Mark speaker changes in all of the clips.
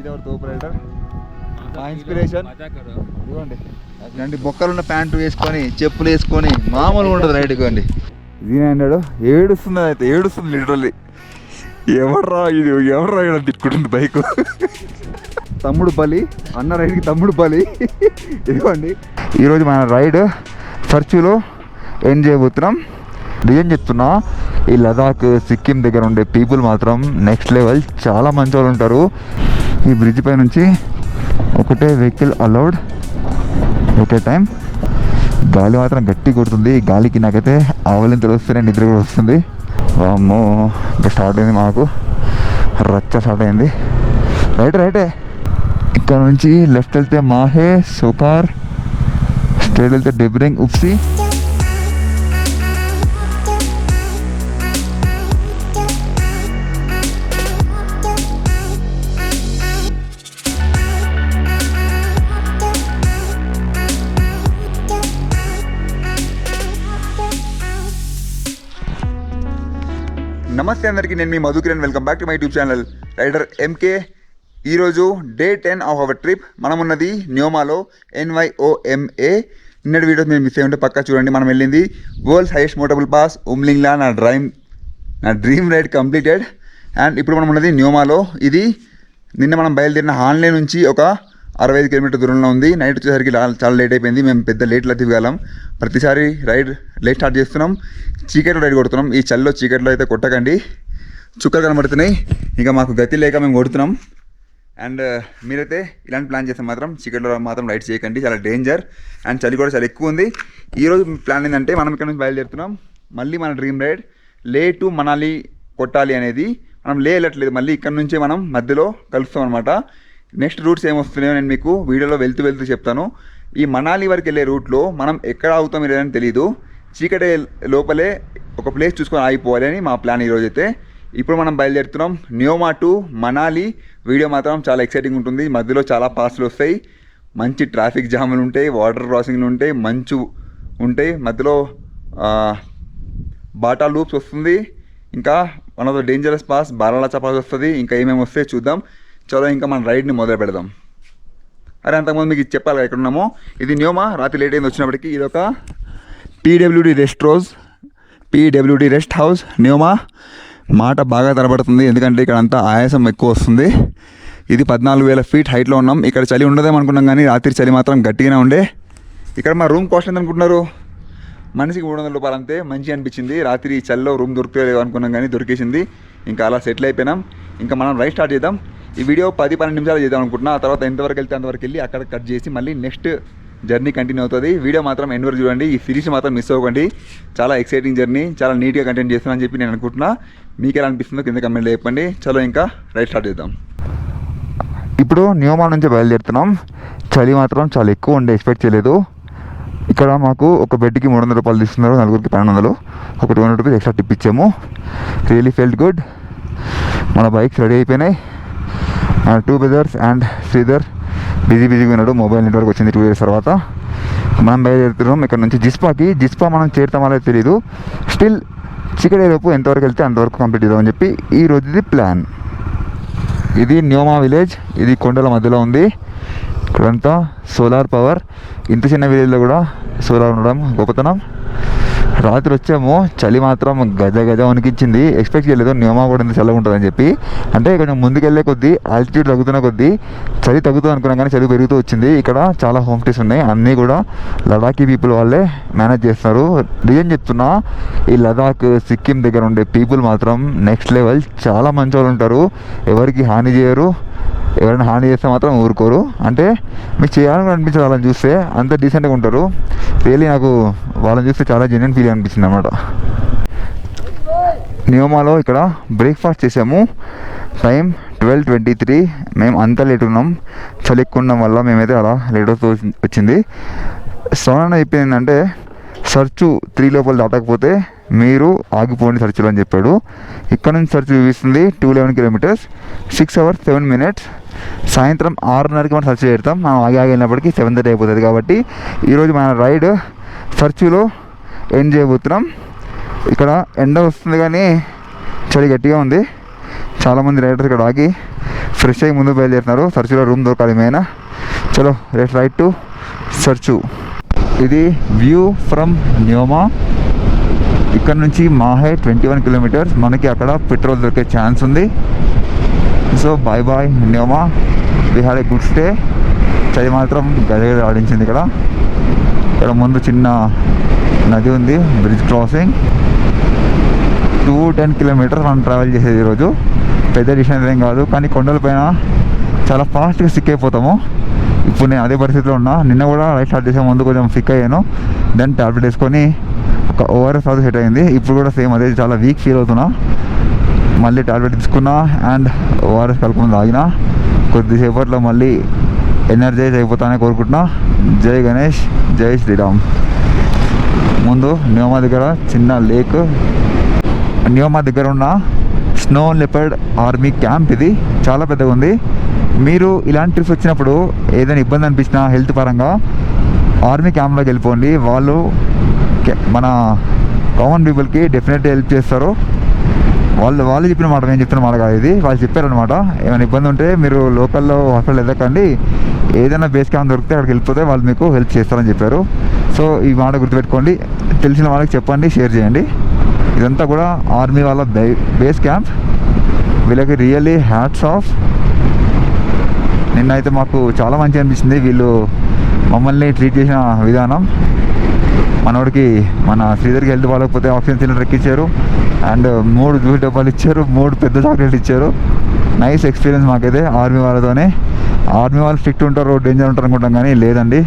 Speaker 1: Is our తోపు rider, మా inspiration. ఇదిగోండి ఇలాంటి బొక్కలున్న ప్యాంటు వేసుకొని చెప్పులు వేసుకొని మామూలుగా ఉంటుంది రైడ్. ఇవ్వండి దీని అన్నాడు ఏడుస్తుంది, అయితే ఏడుస్తుంది లిటరల్లీ. ఎవర్రా ఇది, ఎవర్రా ఇలా తిట్టుకుంటుంది బైక్. తమ్ముడు బలి, అన్న రైడ్కి తమ్ముడు బలి. ఇదిగోండి ఈరోజు మన రైడ్ సర్చులో ఏం చేయబోతున్నాం. నిజం చెప్తున్నా, ఈ లదాఖ్ సిక్కిం దగ్గర ఉండే పీపుల్ మాత్రం నెక్స్ట్ లెవెల్, చాలా మంచి వాళ్ళు ఉంటారు. ఈ బ్రిడ్జ్ పై నుంచి ఒకటే vehicle allowed at a time. గాలి మాత్రం గట్టి కొడుతుంది. గాలికి నాకైతే ఆవలింతలు వస్తున్నాయి, నిద్ర కూడా వస్తుంది. వామ్మో ఇంకా స్టార్ట్ అయింది, మాకు రచ్చ స్టార్ట్ అయింది. రైటే ఇక్కడ నుంచి లెఫ్ట్ వెళ్తే మాహే, సోకార్, స్ట్రైట్ వెళ్తే డెబ్రింగ్, ఉప్సి. నమస్తే అందరికీ, నేను మీ Madhukiran. Welcome back to my YouTube channel rider MK. ఈరోజు డే 10 ఆఫ్ అవర్ ట్రిప్. మనం ఉన్నది న్యోమాలో, NYOMA. నిన్నటి వీడియో మీరు మిస్ అయ్యి ఉంటే పక్కా చూడండి. మనం వెళ్ళింది world's highest motorable pass Umlingla. నా డ్రీమ్ రైడ్ కంప్లీటెడ్. అండ్ ఇప్పుడు మనం ఉన్నది న్యోమాలో. ఇది నిన్న మనం బయలుదేరిన హాన్లే నుంచి ఒక 65 కిలోమీటర్ దూరంలో ఉంది. నైట్ వచ్చేసరికి చాలా లేట్ అయిపోయింది. మేము పెద్ద లేట్లో దిగలం. ప్రతిసారి రైడ్ లేట్ స్టార్ట్ చేస్తున్నాం, చీకట్లో రైడ్ కొడుతున్నాం. ఈ చల్లో చీకట్లో అయితే కొట్టకండి, చుక్కలు కనబడుతున్నాయి. ఇంకా మాకు గతి లేక మేము కొడుతున్నాం. అండ్ మీరైతే ఇలాంటి ప్లాన్ చేస్తే మాత్రం చీకట్లో మాత్రం రైడ్ చేయకండి, చాలా డేంజర్. అండ్ చలి కూడా చాలా ఎక్కువ ఉంది. ఈరోజు ప్లాన్ ఏంటంటే, మనం ఇక్కడ నుంచి బయలుదేరుతున్నాం. మళ్ళీ మన డ్రీమ్ రైడ్ లే టు మనాలి కొట్టాలి అనేది. మనం లే వెళ్ళట్లేదు, మళ్ళీ ఇక్కడ నుంచే మనం మధ్యలో కలుస్తాం అనమాట. నెక్స్ట్ రూట్స్ ఏమొస్తున్నాయో నేను మీకు వీడియోలో వెళ్తూ చెప్తాను. ఈ మనాలి వరకు వెళ్ళే రూట్లో మనం ఎక్కడ ఆగుతాం లేదని తెలీదు. చీకటి లోపలే ఒక ప్లేస్ చూసుకొని ఆగిపోవాలి అని మా ప్లాన్ ఈరోజు అయితే. ఇప్పుడు మనం బయలుదేరుతున్నాం న్యోమా టు మనాలి. వీడియో మాత్రం చాలా ఎక్సైటింగ్ ఉంటుంది. మధ్యలో చాలా పాస్లు వస్తాయి, మంచి ట్రాఫిక్ జాములు ఉంటాయి, వాటర్ క్రాసింగ్లు ఉంటాయి, మంచు ఉంటాయి, మధ్యలో బాటా లూప్స్ వస్తుంది, ఇంకా one of the dangerous pass Baralacha pass వస్తుంది. ఇంకా ఏమేమి వస్తాయి చూద్దాం. చలో ఇంకా మన రైడ్ని మొదలు పెడదాం. అరే అంతకుముందు మీకు చెప్పాలి ఎక్కడ ఉన్నామో. ఇది న్యోమా. రాత్రి లేట్ అయింది వచ్చినప్పటికీ. ఇది ఒక PWD రెస్ట్ హౌస్ న్యోమా. మాట బాగా తరబడుతుంది ఎందుకంటే ఇక్కడ అంతా ఆయాసం ఎక్కువ వస్తుంది. ఇది 14,000 ఫీట్ హైట్లో ఉన్నాం. ఇక్కడ చలి ఉండదేమో అనుకున్నాం, కానీ రాత్రి చలి మాత్రం గట్టిగానే ఉండే. ఇక్కడ మా రూమ్ కాస్ట్ ఎంత అనుకుంటున్నారు? మనిషికి 300 రూపాయలు అంతే. మంచిగా అనిపించింది. రాత్రి చలిలో రూమ్ దొరికేలేవు అనుకున్నాం, కానీ దొరికేసింది. ఇంకా అలా సెటిల్ అయిపోయినాం. ఇంకా మనం రైడ్ స్టార్ట్ చేద్దాం. ఈ వీడియో 10-12 నిమిషాలు చేద్దాం అనుకుంటున్నా. ఆ తర్వాత ఎంతవరకు వెళ్తే అంతవరకు వెళ్ళి అక్కడ కట్ చేసి మళ్ళీ నెక్స్ట్ జర్నీ కంటిన్యూ అవుతుంది. వీడియో మాత్రం ఎండ్ వరకు చూడండి. ఈ సిరీస్ మాత్రం మిస్ అవ్వకండి. చాలా ఎక్సైటింగ్ జర్నీ, చాలా నీట్గా కంటెంట్ చేస్తున్నాను అని చెప్పి నేను అనుకుంటున్నా. మీకు ఎలా అనిపిస్తుందో కింద కమెంట్లో చెప్పండి. చలో ఇంకా రైడ్ స్టార్ట్ చేద్దాం. ఇప్పుడు న్యోమా నుంచి బయలుదేరుతున్నాం. చలి మాత్రం చాలా ఎక్కువ ఉండే, ఎక్స్పెక్ట్ చేయలేదు. ఇక్కడ మాకు ఒక బెడ్కి 300 రూపాయలు తీసుకున్నారు, నలుగురికి 1200. ఒక 200 రూపీస్ ఎక్స్ట్రా టిప్ ఇచ్చాము. Really felt good. మన బైక్స్ రెడీ అయిపోయినాయి. 2 బ్రదర్స్ అండ్ శ్రీధర్ బిజీగా ఉన్నాడు. మొబైల్ నెట్వర్క్ వచ్చింది 2 ఇయర్స్ తర్వాత. మనం బయలుదేరుతున్నాం ఇక్కడ నుంచి జిస్పా మనం చేరుతామో లేదో తెలీదు. స్టిల్ చీకటిలోపు ఎంతవరకు వెళ్తే అంతవరకు కంప్లీట్ చేద్దామని చెప్పి ఈ రోజుది ప్లాన్. ఇది న్యోమా విలేజ్. ఇది కొండల మధ్యలో ఉంది. ఇక్కడంతా సోలార్ పవర్. ఇంత చిన్న విలేజ్లో కూడా సోలార్ ఉండడం గొప్పతనం. రాత్రి వచ్చాము, చలి మాత్రం గజ వణికించింది. ఎక్స్పెక్ట్ చేయలేదు న్యోమా కూడా ఇంత చల్లగా ఉంటుందని చెప్పి. అంటే కొంచెం ముందుకెళ్ళే కొద్దీ ఆల్టిట్యూడ్ తగ్గుతున్న కొద్దీ చలి తగ్గుతుంది అనుకున్నాం, కానీ చలి పెరుగుతూ వచ్చింది. ఇక్కడ చాలా హోమ్ స్టేస్ ఉన్నాయి, అన్నీ కూడా లడాఖీ పీపుల్ వాళ్ళే మేనేజ్ చేస్తున్నారు. నిజం చెప్తున్నా, ఈ లదాఖ్ సిక్కిం దగ్గర ఉండే పీపుల్ మాత్రం నెక్స్ట్ లెవెల్, చాలా మంచి వాళ్ళు ఉంటారు. ఎవరికి హాని చేయరు. ఎవరైనా హాని చేస్తే మాత్రం ఊరుకోరు. అంటే మీకు చేయాలని అనిపించదు వాళ్ళని చూస్తే, అంత డీసెంట్గా ఉంటారు. రియల్లీ నాకు వాళ్ళని చూస్తే చాలా జెన్యున్ ఫీల్ అనిపించింది అన్నమాట. న్యోమాలో ఇక్కడ బ్రేక్ఫాస్ట్ చేసాము. టైం 12:23. మేము అంతా లేట్ ఉన్నాం. చలి ఎక్కువ ఉండడం వల్ల మేమైతే అలా లేట్ అవుతూ వచ్చింది. సోనా చెప్పింది ఏంటంటే, సర్చు 3 లోపల దాటకపోతే మీరు ఆగిపోండి సర్చులో అని చెప్పాడు. ఇక్కడ నుంచి సర్చు చూపిస్తుంది 211 కిలోమీటర్స్, 6 hours 7 minutes. సాయంత్రం 6:30కి మనం సర్చ్ చేరుతాం. మనం వెళ్ళినప్పటికీ 7:30 అయిపోతుంది. కాబట్టి ఈరోజు మన రైడ్ సర్చులో ఎండ్ చేయబోతున్నాం. ఇక్కడ ఎండ వస్తుంది కానీ చలి గట్టిగా ఉంది. చాలామంది రైడర్స్ ఇక్కడ ఆగి ఫ్రెష్ అయ్యి ముందు బయలుదేరుతున్నారు. సర్చులో రూమ్ దొరకాలి మెయిన్. చలో లెట్స్ రైట్ టు సర్చు. ఇది వ్యూ ఫ్రమ్ న్యోమా. ఇక్కడ నుంచి మాహే 21 కిలోమీటర్స్. మనకి అక్కడ పెట్రోల్ దొరికే ఛాన్స్ ఉంది. So bye bye Nyoma, we had a good stay. చలి మాత్రం గజగజ ఆడించింది. ఇక్కడ ముందు చిన్న నది ఉంది, బ్రిడ్జ్ క్రాసింగ్. 210 కిలోమీటర్స్ మనం ట్రావెల్ చేసేది ఈరోజు. పెద్ద డిస్టెన్స్ ఏం కాదు, కానీ కొండలపైన చాలా ఫాస్ట్గా సిక్ అయిపోతాము. ఇప్పుడు నేను అదే పరిస్థితిలో ఉన్నా. నిన్న కూడా రైట్ స్టార్ట్ చేసే ముందు కొంచెం సిక్ అయ్యాను. దెన్ టాబ్లెట్ వేసుకొని ఒక ఓఆర్ఎస్ అది సెట్ అయింది. ఇప్పుడు కూడా సేమ్ అదే, చాలా వీక్ ఫీల్ అవుతున్నా. మళ్ళీ టాబ్లెట్ తీసుకున్నా అండ్ ఓఆర్ఎస్ కలుపుకొని తాగిన. కొద్దిసేపట్లో మళ్ళీ ఎనర్జైజ్ అయిపోతానని కోరుకుంటున్నా. జై గణేష్, జై శ్రీరామ్. ముందు న్యోమా దగ్గర చిన్న లేక్. న్యోమా దగ్గర ఉన్న స్నో లెపర్డ్ ఆర్మీ క్యాంప్. ఇది చాలా పెద్దగా ఉంది. మీరు ఇలాంటి ట్రిప్స్ వచ్చినప్పుడు ఏదైనా ఇబ్బంది అనిపించినా హెల్త్ పరంగా ఆర్మీ క్యాంప్లోకి వెళ్ళిపోండి. వాళ్ళు మన కామన్ పీపుల్కి డెఫినెట్గా హెల్ప్ చేస్తారు. వాళ్ళు చెప్పిన మాట, మేము చెప్తున్న మాట కాదు ఇది, వాళ్ళు చెప్పారనమాట. ఏమైనా ఇబ్బంది ఉంటే మీరు లోకల్లో హాస్పిటల్ వెళ్ళకండి, ఏదైనా బేస్ క్యాంప్ దొరికితే అక్కడికి వెళ్ళిపోతే వాళ్ళు మీకు హెల్ప్ చేస్తారని చెప్పారు. సో ఈ మాట గుర్తుపెట్టుకోండి. తెలిసిన వాళ్ళకి చెప్పండి, షేర్ చేయండి. ఇదంతా కూడా ఆర్మీ వాళ్ళ బేస్ క్యాంప్. వీళ్ళకి రియల్లీ హ్యాట్స్ ఆఫ్. నిన్నైతే మాకు చాలా మంచిగా అనిపించింది వీళ్ళు మమ్మల్ని ట్రీట్ చేసిన విధానం. మనోడికి మన శ్రీధర్కి హెల్త్ బాగోకపోతే ఆక్సిజన్ సిలిండర్ ఎక్కించారు అండ్ 3 జ్యూస్ డబ్బాలు ఇచ్చారు, 3 పెద్ద చాక్లెట్లు ఇచ్చారు. నైస్ ఎక్స్పీరియన్స్ మాకైతే ఆర్మీ వాళ్ళతోనే. ఆర్మీ వాళ్ళు స్ట్రిక్ట్ ఉంటారు, డేంజర్ ఉంటారు అనుకుంటాం, కానీ లేదండి,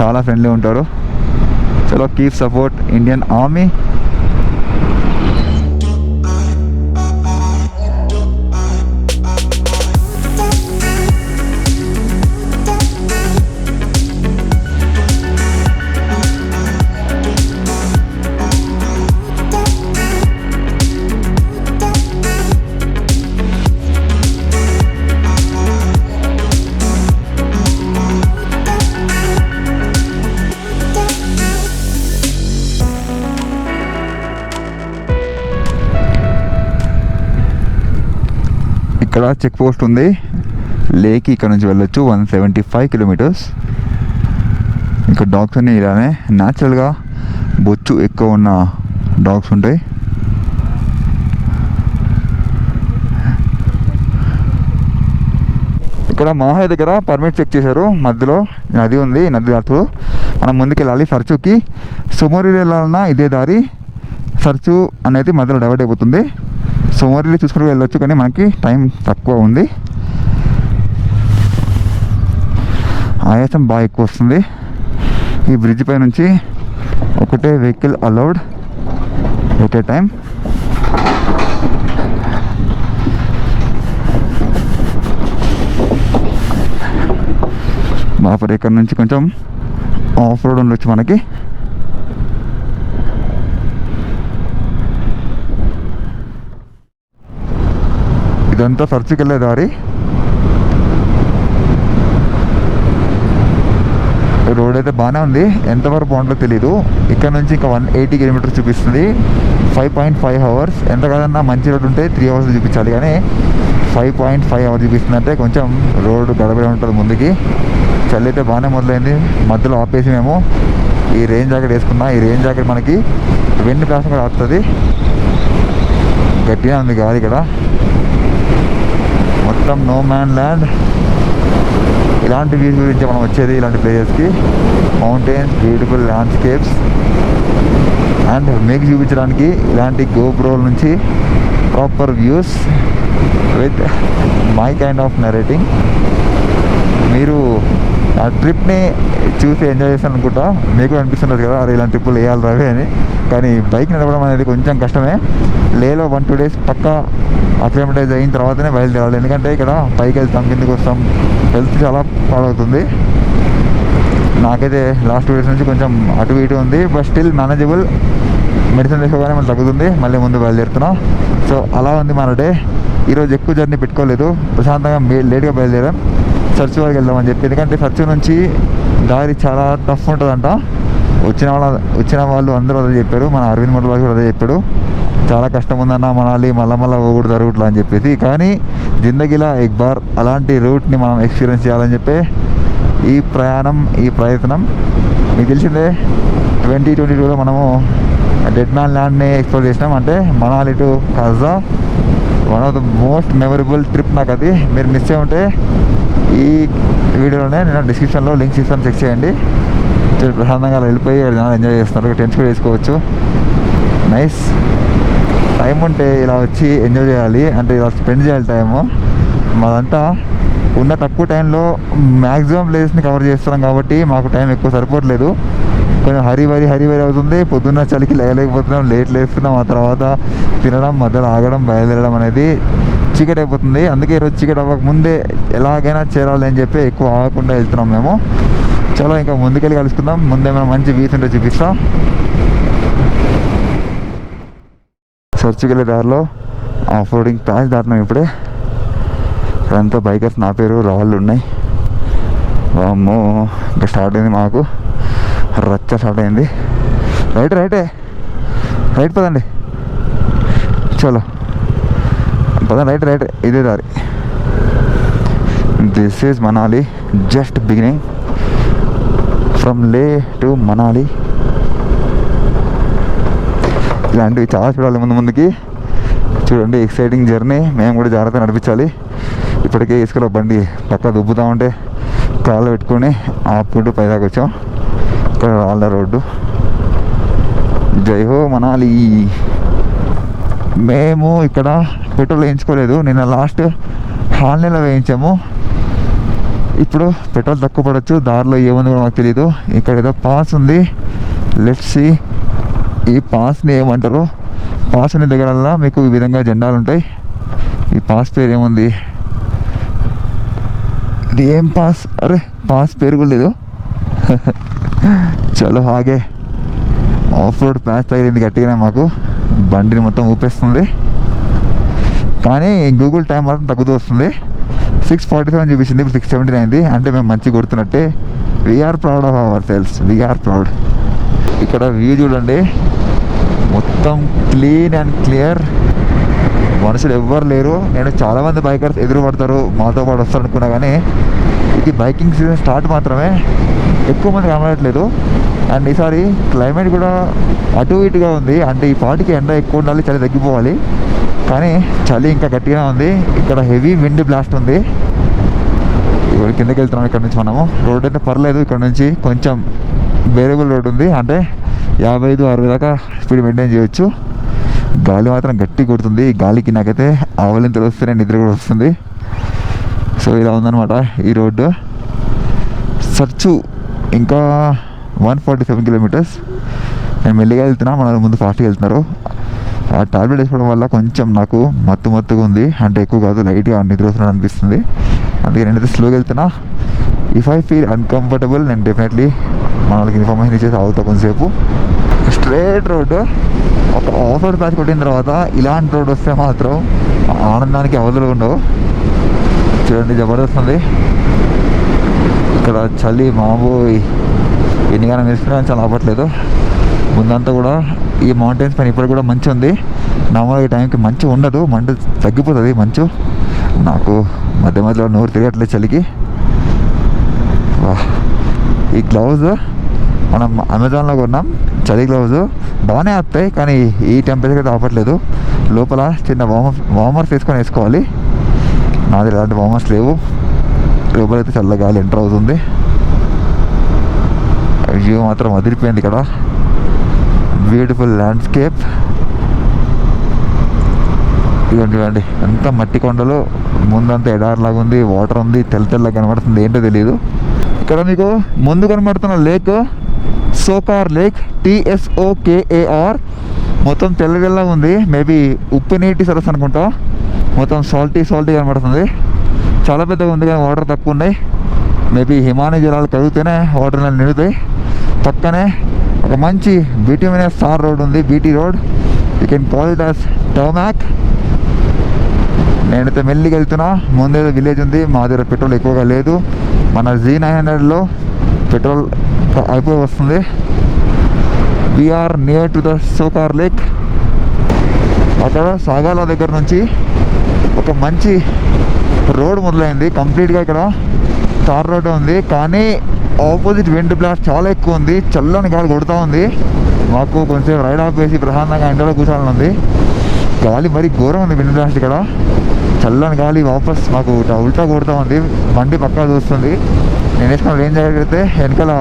Speaker 1: చాలా ఫ్రెండ్లీ ఉంటారు. చలో కీప్ సపోర్ట్ ఇండియన్ ఆర్మీ. ఇక్కడ చెక్ పోస్ట్ ఉంది. లేక్ ఇక్కడ నుంచి వెళ్ళొచ్చు 175 కిలోమీటర్స్. ఇక్కడ డాగ్స్ అన్నీ ఇలానే న్యాచురల్గా బొచ్చు ఎక్కువ ఉన్న డాగ్స్ ఉంటాయి. ఇక్కడ మాహే దగ్గర పర్మిట్ చెక్ చేశారు. మధ్యలో నది ఉంది, నది దాటు మనం ముందుకు వెళ్ళాలి. సర్చుకి సుమోరి వెళ్ళాలన్నా ఇదే దారి. సర్చు అనేది మధ్యలో డైవర్ట్ అయిపోతుంది. సుమోరిలో చూసుకుంటూ వెళ్ళొచ్చు, కానీ మనకి టైం తక్కువ ఉంది. ఆయాసం బాగా ఎక్కువ వస్తుంది. ఈ బ్రిడ్జ్ పై నుంచి ఒకటే vehicle allowed at a time. బాపర్ ఇక్కడ నుంచి కొంచెం ఆఫ్ రోడ్ ఉండొచ్చు మనకి. ఇదంతా సర్చుకి వెళ్ళే దారి. రోడ్ అయితే బాగానే ఉంది, ఎంతవరకు బాగుంటుందో తెలీదు. ఇక్కడ నుంచి ఇంకా 180 కిలోమీటర్స్ చూపిస్తుంది. 5.5 అవర్స్. ఎంత కాదన్నా మంచి రోడ్ ఉంటే 3 అవర్స్ చూపించాలి, కానీ 5.5 అవర్స్ చూపిస్తుంది అంటే కొంచెం రోడ్ గడబడి ఉంటుంది ముందుకి. చలి అయితే బాగానే మొదలైంది. మధ్యలో ఆపేసి మేము ఈ రెయిన్ జాకెట్ వేసుకున్నా. ఈ రెయిన్ జాకెట్ మనకి విండ్ ప్రాసం కూడా వస్తుంది. గట్టిగా ఉంది గాలి. ఇక్కడ మొత్తం నో మ్యాన్ ల్యాండ్. ఇలాంటి వ్యూస్ గురించి మనం వచ్చేది, ఇలాంటి ప్లేసెస్కి. మౌంటైన్స్, బ్యూటిఫుల్ ల్యాండ్స్కేప్స్ అండ్ మీకు చూపించడానికి ఇలాంటి గోప్రోల నుంచి proper views with my kind of narrating. మీరు ఆ ట్రిప్ని చూసి ఎంజాయ్ చేస్తాను అనుకుంటా. మీకు అనిపిస్తున్నారు కదా, అరే ఇలాంటి ట్రిప్పులు వేయాలి రవి అని. కానీ బైక్ నడపడం అనేది కొంచెం కష్టమే. లేలో 1-2 డేస్ పక్కా అక్లిమటైజ్ అయిన తర్వాతనే బయలుదేరాలి. ఎందుకంటే ఇక్కడ పైకి వెళ్తాం, కిందకి వస్తాం, హెల్త్ చాలా పాడవుతుంది. నాకైతే లాస్ట్ 2 డేస్ నుంచి కొంచెం అటు ఇటు ఉంది, బట్ స్టిల్ మేనేజబుల్. మెడిసిన్ వేసుకోగానే మళ్ళీ తగ్గుతుంది, మళ్ళీ ముందు బయలుదేరుతున్నా. సో అలా ఉంది మన డే. ఈరోజు ఎక్కువ జర్నీ పెట్టుకోలేదు, ప్రశాంతంగా లేట్గా బయలుదేరాం. సర్చు వరకు వెళ్దామని చెప్పి. ఎందుకంటే సర్చు నుంచి దారి చాలా టఫ్ ఉంటుందంట. వచ్చిన వాళ్ళు అందరూ అదే చెప్పారు. మన అరవింద్ మోటల్ కూడా అదే చెప్పాడు. చాలా కష్టం ఉందన్న మనాలి మళ్ళా పోకూడదు రూట్లో అని చెప్పేసి. కానీ జిందగీలో ఎక్ బార్ అలాంటి రూట్ని మనం ఎక్స్పీరియన్స్ చేయాలని చెప్పి ఈ ప్రయత్నం. మీకు తెలిసిందే 2022లో మనము డెడ్ మ్యాన్ ల్యాండ్ని ఎక్స్ప్లోర్ చేసినాం. అంటే Manali to Kaza one of the most memorable trip నాకు అది. మీరు మిస్ అయి ఉంటే ఈ వీడియోలోనే నేను డిస్క్రిప్షన్లో లింక్స్ ఇస్తాను, చెక్ చేయండి. ప్రశాంతంగా వెళ్ళిపోయి ఎంజాయ్ చేస్తున్నారు, టెంట్స్ కూడా వేసుకోవచ్చు. నైస్. టైం ఉంటే ఇలా వచ్చి ఎంజాయ్ చేయాలి, అంటే ఇలా స్పెండ్ చేయాలి టైము. మాదంతా ఉన్న తక్కువ టైంలో మ్యాక్సిమం ప్లేస్ని కవర్ చేస్తున్నాం కాబట్టి మాకు టైం ఎక్కువ సరిపోవట్లేదు. కొంచెం హరీ బరీ అవుతుంది. పొద్దున్న చలికి లేకపోతున్నాం, లేట్ లేస్తున్నాం. ఆ తర్వాత తినడం, మధ్యలో ఆగడం, బయలుదేరడం అనేది చీకటి అయిపోతుంది. అందుకే ఈరోజు చీకటి అవ్వక ముందే ఎలాగైనా చేరాలి అని చెప్పి ఎక్కువ ఆగకుండా వెళ్తున్నాం మేము. చలో ఇంకా ముందుకెళ్ళి కలుసుకుందాం. ముందేమైనా మంచి వ్యూస్ ఉంటే చూపిస్తాం. చర్చికి వెళ్ళే దారిలో ఆఫ్ రోడింగ్ ప్యాచ్ దాటినాం ఇప్పుడే. ఇక్కడంతా బైకర్స్ నా పేరు రాళ్ళు ఉన్నాయి. వామ్మో, ఇంకా స్టార్ట్ అయింది మాకు రచ్చ స్టార్ట్ అయింది. రైట్ పదండి. చలో పదండి, రైట్ ఇదే దారి. This is Manali, just beginning from లే టు మనాలి. ఇలాంటివి చాలా చూడాలి ముందుకి. చూడండి, ఎక్సైటింగ్ జర్నీ. మేము కూడా జాగ్రత్తగా నడిపించాలి. ఇప్పటికే ఇసుకలో బండి పక్క దుబ్బుతా ఉంటే కాళ్ళు పెట్టుకొని ఆపుకుంటూ పైదాకా వచ్చాం. ఇక్కడ రాళ్ళ రోడ్డు. జై హో మనాలి. మేము ఇక్కడ పెట్రోల్ వేయించుకోలేదు, నిన్న లాస్ట్ హాల్నేలో వేయించాము. ఇప్పుడు పెట్రోల్ తక్కువ పడవచ్చు, దారిలో ఏముంది కూడా మాకు తెలీదు. ఇక్కడ ఏదో పాస్ ఉంది, లెట్స్ సీ. ఈ పాస్ని ఏమంటారు? పాస్ ఉన్న దగ్గర మీకు ఈ విధంగా జెండాలు ఉంటాయి. ఈ పాస్ పేరు ఏముంది? ఇది ఏం పాస్? అరే పాస్ పేరు కూడా లేదు. చలో ఆగే. ఆఫ్ రోడ్ ప్యాచ్ తగిలింది గట్టిగానే మాకు, బండిని మొత్తం ఊపేస్తుంది. కానీ గూగుల్ టైం మాత్రం తగ్గుతూ వస్తుంది. 6:47 చూపించింది, ఇప్పుడు 6:17 అయింది. అంటే మేము మంచిగా కొడుతున్నట్టే. We're proud of our cells, we're proud. ఇక్కడ వ్యూ చూడండి, మొత్తం క్లీన్ అండ్ క్లియర్. మనుషులు ఎవ్వరు లేరు. నేను చాలామంది బైకర్స్ ఎదురు పడతారు, మాతో పాటు వస్తారు అనుకున్నా, కానీ ఇది బైకింగ్ సీజన్ స్టార్ట్ మాత్రమే, ఎక్కువ మంది కనబడట్లేదు. అండ్ ఈసారి క్లైమేట్ కూడా అటు ఇటుగా ఉంది. అంటే ఈ పాటికి ఎండ ఎక్కువ ఉండాలి, చలి తగ్గిపోవాలి, కానీ చలి ఇంకా గట్టిగా ఉంది. ఇక్కడ హెవీ విండ్ బ్లాస్ట్ ఉంది. ఇక్కడ కిందకి వెళ్తున్నాం. ఇక్కడ నుంచి మనము రోడ్ అయితే పర్లేదు, ఇక్కడ నుంచి కొంచెం వేరియబుల్ రోడ్ ఉంది. అంటే 55-60 దాకా స్పీడ్ మెయింటైన్ చేయొచ్చు. గాలి మాత్రం గట్టి కొడుతుంది. గాలికి నాకైతే ఆవలింతలు వస్తేనే నిద్ర కూడా వస్తుంది. సో ఇలా ఉందన్నమాట ఈ రోడ్డు. సర్చు ఇంకా 147 కిలోమీటర్స్. నేను మెల్లిగా వెళ్తున్నా, మన ముందు ఫాస్ట్గా వెళ్తున్నారు. ఆ టాబ్లెట్ వేసుకోవడం వల్ల కొంచెం నాకు మత్తుగా ఉంది. అంటే ఎక్కువ కాదు, లైట్గా నిద్ర వస్తున్నట్టు అనిపిస్తుంది. అందుకే నేనైతే స్లోగా వెళ్తున్నా. ఇఫ్ ఐ ఫీల్ అన్కంఫర్టబుల్ నేను డెఫినెట్లీ మనకి ఇన్ఫర్మేషన్ ఇచ్చేసి అవుతా కొంతసేపు. Straight road. ఒక ఆఫ్ రోడ్ ప్యాచ్ కొట్టిన తర్వాత ఇలాంటి రోడ్ వస్తే మాత్రం ఆనందానికి అవధులు ఉండవు. చూడండి, జబర్దస్త్ ఉంది. ఇక్కడ చలి మామూలు ఎన్నికైనా వేసుకున్నా చాలా అవ్వట్లేదు. ముందంతా కూడా ఈ మౌంటైన్స్ పైన ఇప్పుడు కూడా మంచు ఉంది. నార్మల్గా ఈ టైంకి మంచు ఉండదు, మంట తగ్గిపోతుంది మంచు. నాకు మధ్యలో నోరు తిరగట్లేదు చలికి. ఈ గ్లౌజ్ మనం అమెజాన్లో కొన్నాం, చలి గ్లౌజ్ బాగానే వస్తాయి, కానీ ఈ టెంపరేచర్ అయితే ఆపట్లేదు. లోపల చిన్న వార్మర్స్ వేసుకోవాలి. నాది ఇలాంటి వార్మర్స్ లేవు. లోపలైతే చల్ల గాలి ఎంటర్ అవుతుంది. వ్యూ మాత్రం వదిలిపోయింది. ఇక్కడ బ్యూటిఫుల్ ల్యాండ్స్కేప్. ఇవ్వండి, అంతా మట్టి కొండలు, ముందంతా ఎడారిలాగా ఉంది, వాటర్ ఉంది, తెల్లగా కనబడుతుంది, ఏంటో తెలియదు. ఇక్కడ మీకు ముందు కనబడుతున్న లేక్ సోకార్ లేక్, TSOKAR. మొత్తం తెల్లగా ఉంది. మేబీ ఉప్పు నీటి సరస్సు అనుకుంటా. మొత్తం సాల్టీ కనబడుతుంది. చాలా పెద్దగా ఉంది, కానీ వాటర్ తక్కువ ఉన్నాయి. మేబీ హిమాలయ జలాలు కదిగితేనే వాటర్ నిండుతాయి. పక్కనే ఒక మంచి బిట్యూమినస్ తార్ రోడ్ ఉంది, BT road. You can call it as tarmac. నేనైతే మెల్లిగా వెళ్తున్నా. ముందేదో విలేజ్ ఉంది, మా దగ్గర పెట్రోల్ ఎక్కువగా లేదు. మన Z900లో పెట్రోల్ అయిపోయి వస్తుంది. We're near to the Tsokar lake. అక్కడ సాగాల దగ్గర నుంచి ఒక మంచి రోడ్ మొదలైంది. కంప్లీట్గా ఇక్కడ తార్ రోడ్ ఉంది, కానీ ఆపోజిట్ విండ్ బ్లాస్ట్ చాలా ఎక్కువ ఉంది. చల్లని గాలి కొడుతూ ఉంది. మాకు కొంచెం రైడ్ ఆఫ్ వేసి ప్రశాంతంగా ఎండలో కూర్చోవాలని ఉంది. గాలి మరీ ఘోరం ఉంది విండ్ బ్లాస్ట్ ఇక్కడ. చల్లని గాలి వాపస్ మాకు ఉల్టా కొడుతూ ఉంది. బండి పక్కా చూస్తుంది. నేను వేసుకున్న రేంజ్ జరిగితే వెనకాల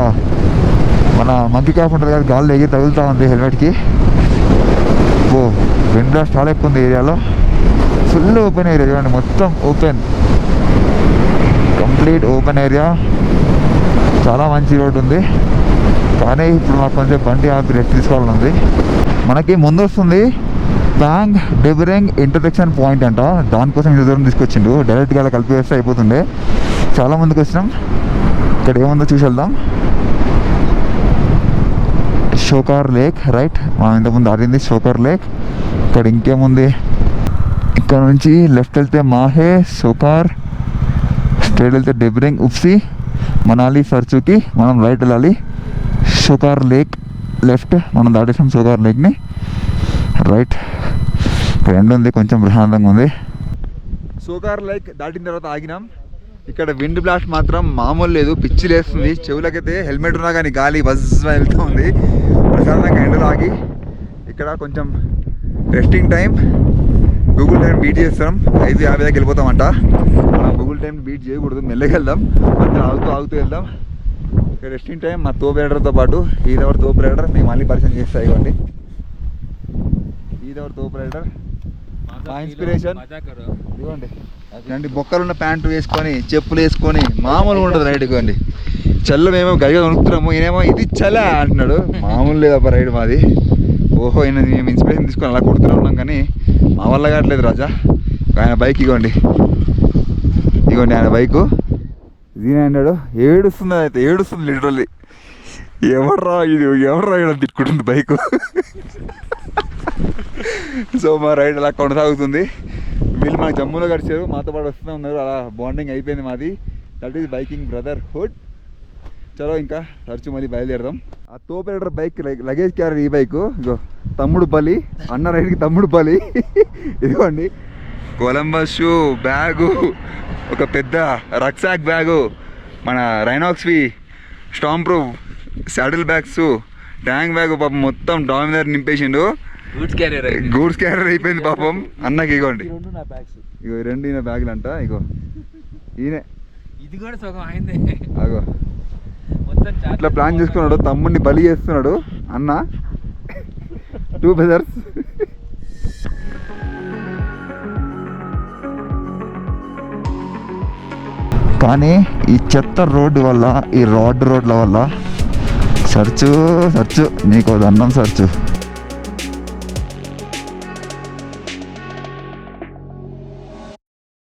Speaker 1: మన మంకీ క్యాప్ ఉంటుంది కదా, గాలి ఎగిరి తగులుతూ ఉంది హెల్మెట్కి. ఓ విండ్ బ్లాస్ట్ చాలా ఎక్కువ ఉంది ఏరియాలో. ఫుల్ ఓపెన్ ఏరియా చూడండి, మొత్తం ఓపెన్, కంప్లీట్ ఓపెన్ ఏరియా. చాలా మంచి రోడ్ ఉంది, కానీ ఇప్పుడు మాకు కొంచెం బండి ఆపి రెస్ట్ తీసుకోవాలని ఉంది. మనకి ముందు వస్తుంది బ్యాంగ్ డెబరెంగ్ ఇంటర్సెక్షన్ పాయింట్ అంట. దానికోసం ఇంత దూరం తీసుకొచ్చిండు. డైరెక్ట్గా అలా కలిపి వేస్తే అయిపోతుండే. చాలా ముందుకు వచ్చినాం. ఇక్కడ ఏముందో చూసి వెళ్దాం. షోకార్ లేక్, రైట్, మనం ఇంతకుముందు ఆడింది షోకార్ లేక్. ఇక్కడ ఇంకేముంది, ఇక్కడ నుంచి లెఫ్ట్ వెళ్తే మాహే, షోకార్, స్ట్రైట్ వెళ్తే డెబరెంగ్, ఉప్సి, మనాలి, సర్చుకి. మనం రైట్ వెళ్ళాలి. షోకార్ లేక్ లెఫ్ట్, మనం దాటేసాం షోకార్ లేక్ని. రైట్, ఇక్కడ ఎండ ఉంది, కొంచెం ప్రశాంతంగా ఉంది. షోకార్ లేక్ దాటిన తర్వాత ఆగినాం. ఇక్కడ విండ్ బ్లాస్ట్ మాత్రం మామూలు లేదు, పిచ్చి లేస్తుంది. చెవులకైతే హెల్మెట్ ఉన్నా కానీ గాలి బజ్ వెళ్తూ ఉంది. ప్రశాంతంగా ఎండలో ఆగి ఇక్కడ కొంచెం resting time, Google time beat చేస్తాం. 5:50 దాకా వెళ్ళిపోతామంట. మనం గూగుల్ టైం బీట్ చేయకూడదు, మెల్లగా వెళ్దాం, మధ్యలో ఆగుతూ వెళ్దాం. ఇక్కడ రెస్టింగ్ టైం. మా తోపు రైడర్తో పాటు ఈదవర్ తోపు రైడర్ మీకు మళ్ళీ పరిచయం చేస్తాయి. ఇవ్వండి, ఈదవర్ తోపు రైడర్, మా ఇన్స్పిరేషన్. ఇవ్వండి, ఇలాంటి బొక్కలున్న ప్యాంటు వేసుకొని, చెప్పులు వేసుకొని మామూలుగా ఉంటుంది రైడ్. ఇవ్వండి, చల్ల మేమో గడిగా కొనుక్కుతున్నాము, ఈయనేమో ఇది చల్ల అంటున్నాడు. మామూలు లేదబ్బా రైడ్ మాది. ఓహో, ఈయన మేము ఇన్స్పిరేషన్ తీసుకొని అలా కొడుతూనే ఉన్నాం, కానీ మా వల్ల కావట్లేదు రాజా. ఆయన బైక్ ఇగోండి ఆయన బైకు. దీని అన్నాడు ఏడుస్తుంది, అయితే ఏడుస్తుంది లిటరల్లీ. ఎవర్రా ఇక్కడ తిట్టుకుంటుంది బైకు. సో మా రైడ్ అలా కొనసాగుతుంది. వీళ్ళు మన జమ్మూలో గడిచారు, మాతో పాటు వస్తూనే ఉన్నారు. అలా బాండింగ్ అయిపోయింది మాది. That is biking brotherhood. చలో ఇంకా తరచు మళ్ళీ బయలుదేరదాం. ఆ తోపు రైడర్ బైక్ లగేజ్ క్యారీ ఈ బైకు. ఇగో తమ్ముడు పల్లి, అన్న రైడ్కి తమ్ముడు పల్లి. ఇదిగోండి కొలంబస్ షూ, బ్యాగు, ఒక పెద్ద రక్సాక్ బ్యాగు, మన రైనాక్స్వి storm proof saddle bags, tank bag. పాపం మొత్తం డామినర్ నింపేసిండు. గూడ్స్ క్యారియర్ అయిపోయింది పాపం అన్నకి. ఇగోండి, ఇగో 2 ఈయన బ్యాగులు అంట. ఇగో ఈయనే, ఇది కూడా సగం అయింది. అగో ఇట్లా ప్లాన్ చేసుకున్నాడు, తమ్ముడిని బలి చేస్తున్నాడు అన్న. 2 బ్రదర్స్. కానీ ఈ చెత్త రోడ్డు వల్ల, ఈ రోడ్ల వల్ల సర్చు నీకు దండం సర్చు.